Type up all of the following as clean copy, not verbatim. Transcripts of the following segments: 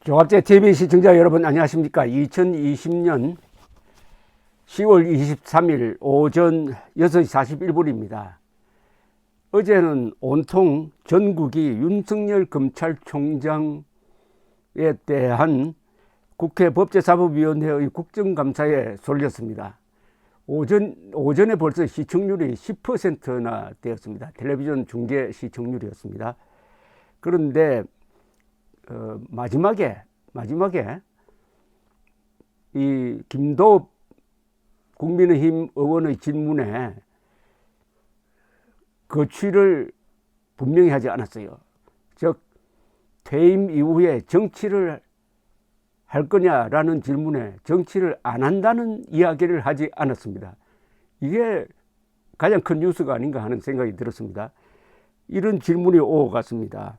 조갑제 TV 시청자 여러분 안녕하십니까. 2020년 10월 23일 오전 6시 41분입니다. 어제는 온통 전국이 윤석열 검찰총장에 대한 국회 법제사법위원회의 국정감사에 쏠렸습니다. 오전에 벌써 시청률이 10%나 되었습니다. 텔레비전 중계 시청률이었습니다. 그런데 마지막에 이 김도읍 국민의힘 의원의 질문에 거취를 분명히 하지 않았어요. 즉 퇴임 이후에 정치를 할 거냐라는 질문에 정치를 안 한다는 이야기를 하지 않았습니다. 이게 가장 큰 뉴스가 아닌가 하는 생각이 들었습니다. 이런 질문이 오갔습니다.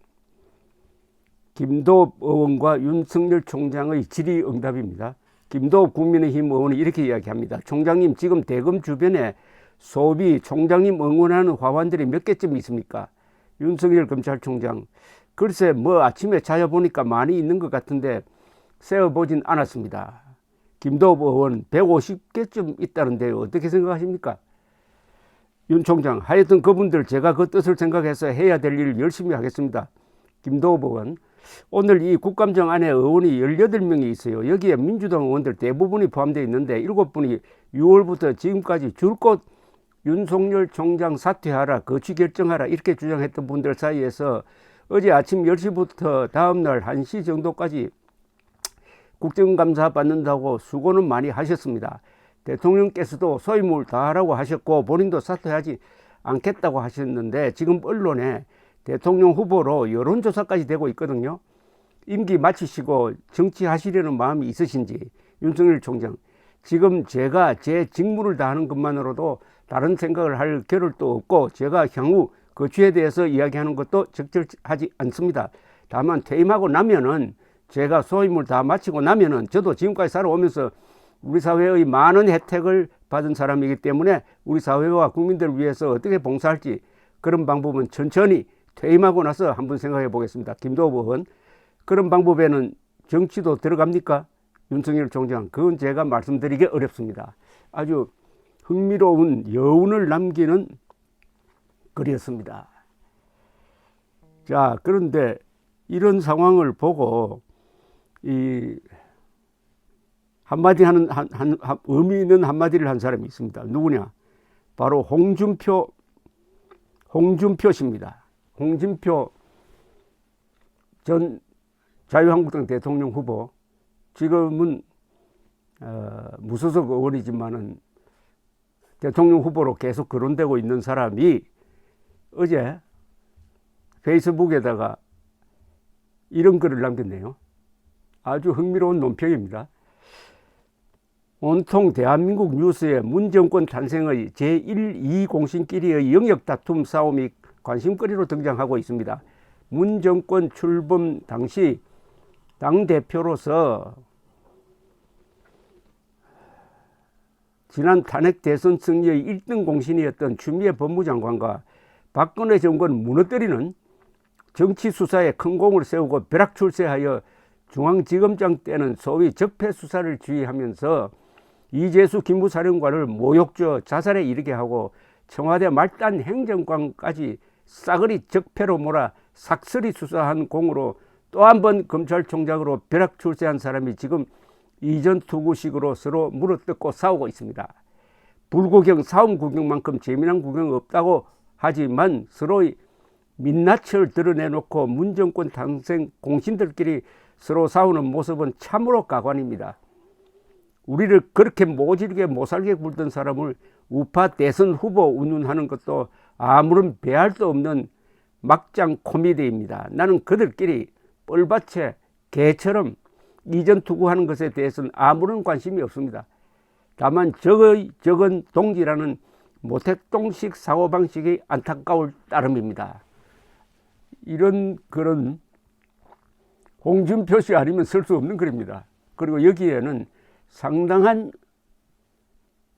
김도읍 의원과 윤석열 총장의 질의응답입니다. 김도읍 국민의힘 의원이 이렇게 이야기합니다. 총장님, 지금 대검 주변에 소비 총장님 응원하는 화환들이 몇 개쯤 있습니까? 윤석열 검찰총장, 글쎄 뭐 아침에 찾아보니까 많이 있는 것 같은데 세어보진 않았습니다. 김도읍 의원 150개쯤 있다는데 어떻게 생각하십니까? 윤 총장, 하여튼 그분들 제가 그 뜻을 생각해서 해야 될 일을 열심히 하겠습니다. 김도읍 의원, 오늘 이 국감장 안에 의원이 18명이 있어요. 여기에 민주당 의원들 대부분이 포함되어 있는데 7분이 6월부터 지금까지 줄곧 윤석열 총장 사퇴하라, 거취 결정하라 이렇게 주장했던 분들 사이에서 어제 아침 10시부터 다음날 1시 정도까지 국정감사 받는다고 수고는 많이 하셨습니다. 대통령께서도 소임을 다하라고 하셨고 본인도 사퇴하지 않겠다고 하셨는데 지금 언론에 대통령 후보로 여론조사까지 되고 있거든요. 임기 마치시고 정치하시려는 마음이 있으신지 윤석열 총장, 지금 제가 제 직무를 다하는 것만으로도 다른 생각을 할 겨를도 없고 제가 향후 거취에 대해서 이야기하는 것도 적절하지 않습니다. 다만 퇴임하고 나면은 제가 소임을 다 마치고 나면은 저도 지금까지 살아오면서 우리 사회의 많은 혜택을 받은 사람이기 때문에 우리 사회와 국민들을 위해서 어떻게 봉사할지 그런 방법은 천천히 퇴임하고 나서 한번 생각해 보겠습니다. 김도읍 의원, 그런 방법에는 정치도 들어갑니까? 윤석열 총장, 그건 제가 말씀드리기 어렵습니다. 아주 흥미로운 여운을 남기는 글이었습니다. 자, 그런데 이런 상황을 보고 이 한마디 하는 의미 있는 한마디를 한 사람이 있습니다. 누구냐? 바로 홍준표 씨입니다. 홍준표 전 자유한국당 대통령 후보, 지금은 무소속 의원이지만은 대통령 후보로 계속 거론되고 있는 사람이 어제 페이스북에다가 이런 글을 남겼네요. 아주 흥미로운 논평입니다. 온통 대한민국 뉴스에 문 정권 탄생의 제1, 2 공신끼리의 영역 다툼 싸움이 관심거리로 등장하고 있습니다. 문 정권 출범 당시 당대표로서 지난 탄핵 대선 승리의 1등 공신이었던 추미애 법무장관과 박근혜 정권을 무너뜨리는 정치 수사에 큰 공을 세우고 벼락 출세하여 중앙지검장 때는 소위 적폐 수사를 지휘하면서 이재수 기무사령관을 모욕죄 자살에 이르게 하고 청와대 말단 행정관까지 싸그리 적폐로 몰아 삭슬이 수사한 공으로 또 한 번 검찰총장으로 벼락 출세한 사람이 지금 이전 투구식으로 서로 물어뜯고 싸우고 있습니다. 불구경, 싸움 구경만큼 재미난 구경 없다고 하지만 서로의 민낯을 드러내놓고 문정권 탄생 공신들끼리 서로 싸우는 모습은 참으로 가관입니다. 우리를 그렇게 모질게 못살게 굴던 사람을 우파 대선 후보 운운하는 것도 아무런 배알도 없는 막장 코미디입니다. 나는 그들끼리 뻘밭에 개처럼 이전 투구하는 것에 대해서는 아무런 관심이 없습니다. 다만 적은 동지라는 모택동식 사고방식이 안타까울 따름입니다. 이런 글은 홍준표 씨 아니면 쓸 수 없는 글입니다. 그리고 여기에는 상당한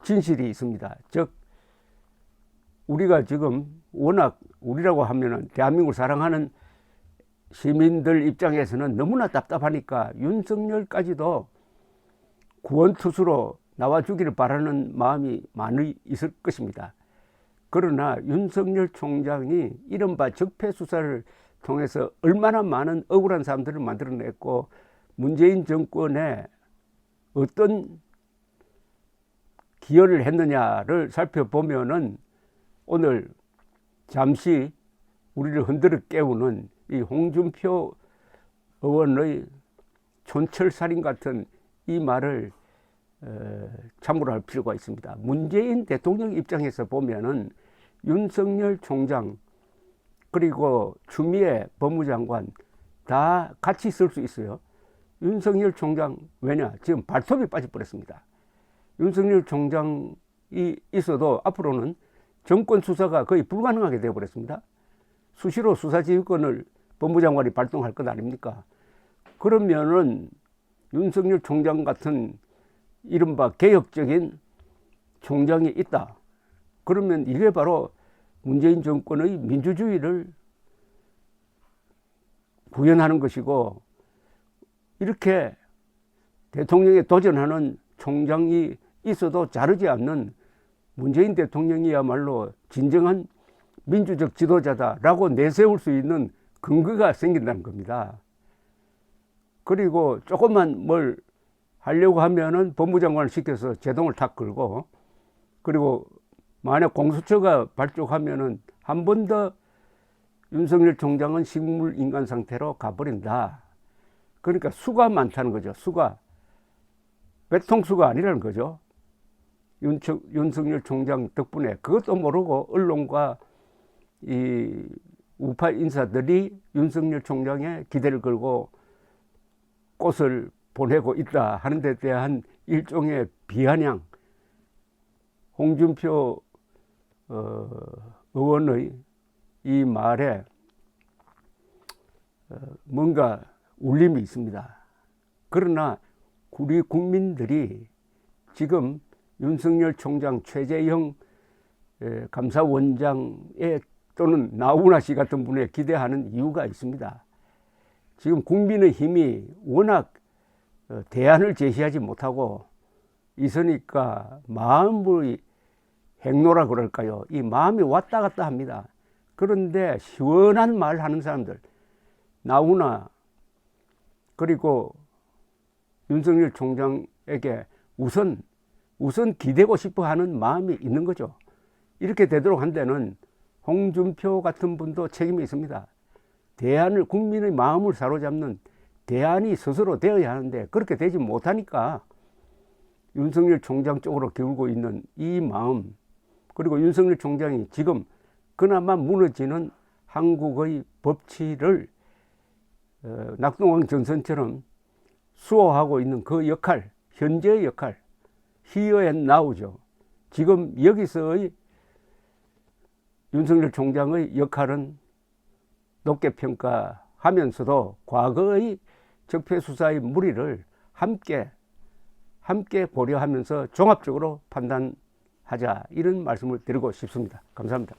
진실이 있습니다. 즉 우리가 지금 워낙 우리라고 하면은 대한민국을 사랑하는 시민들 입장에서는 너무나 답답하니까 윤석열까지도 구원투수로 나와주기를 바라는 마음이 많이 있을 것입니다. 그러나 윤석열 총장이 이른바 적폐수사를 통해서 얼마나 많은 억울한 사람들을 만들어냈고 문재인 정권에 어떤 기여를 했느냐를 살펴보면은 오늘 잠시 우리를 흔들어 깨우는 이 홍준표 의원의 촌철살인 같은 이 말을 참고로 할 필요가 있습니다. 문재인 대통령 입장에서 보면은 윤석열 총장 그리고 추미애 법무장관 다 같이 쓸 수 있어요. 윤석열 총장 왜냐? 지금 발톱이 빠져버렸습니다. 윤석열 총장이 있어도 앞으로는 정권 수사가 거의 불가능하게 되어버렸습니다. 수시로 수사지휘권을 법무장관이 발동할 것 아닙니까? 그러면은 윤석열 총장 같은 이른바 개혁적인 총장이 있다. 그러면 이게 바로 문재인 정권의 민주주의를 구현하는 것이고, 이렇게 대통령에 도전하는 총장이 있어도 자르지 않는 문재인 대통령이야말로 진정한 민주적 지도자다라고 내세울 수 있는 근거가 생긴다는 겁니다. 그리고 조금만 뭘 하려고 하면은 법무장관을 시켜서 제동을 탁 걸고, 그리고 만약 공수처가 발족하면은 한 번 더 윤석열 총장은 식물인간 상태로 가버린다. 그러니까 수가 많다는 거죠. 수가. 외통수가 아니라는 거죠. 윤석열 총장 덕분에. 그것도 모르고 언론과 이 우파 인사들이 윤석열 총장의 기대를 걸고 꽃을 보내고 있다 하는 데 대한 일종의 비아냥, 홍준표 의원의 이 말에 뭔가 울림이 있습니다. 그러나 우리 국민들이 지금 윤석열 총장, 최재형 감사원장의 또는 나훈아 씨 같은 분에 기대하는 이유가 있습니다. 지금 국민의힘이 워낙 대안을 제시하지 못하고 있으니까 마음의 행로라 그럴까요? 이 마음이 왔다 갔다 합니다. 그런데 시원한 말 하는 사람들, 나훈아 그리고 윤석열 총장에게 우선 기대고 싶어 하는 마음이 있는 거죠. 이렇게 되도록 한 데는 홍준표 같은 분도 책임이 있습니다. 대안을, 국민의 마음을 사로잡는 대안이 스스로 되어야 하는데 그렇게 되지 못하니까 윤석열 총장 쪽으로 기울고 있는 이 마음, 그리고 윤석열 총장이 지금 그나마 무너지는 한국의 법치를 낙동강 전선처럼 수호하고 있는 그 역할, 현재의 역할, here and now죠. 지금 여기서의 윤석열 총장의 역할은 높게 평가하면서도 과거의 적폐수사의 무리를 함께 고려하면서 종합적으로 판단하자, 이런 말씀을 드리고 싶습니다. 감사합니다.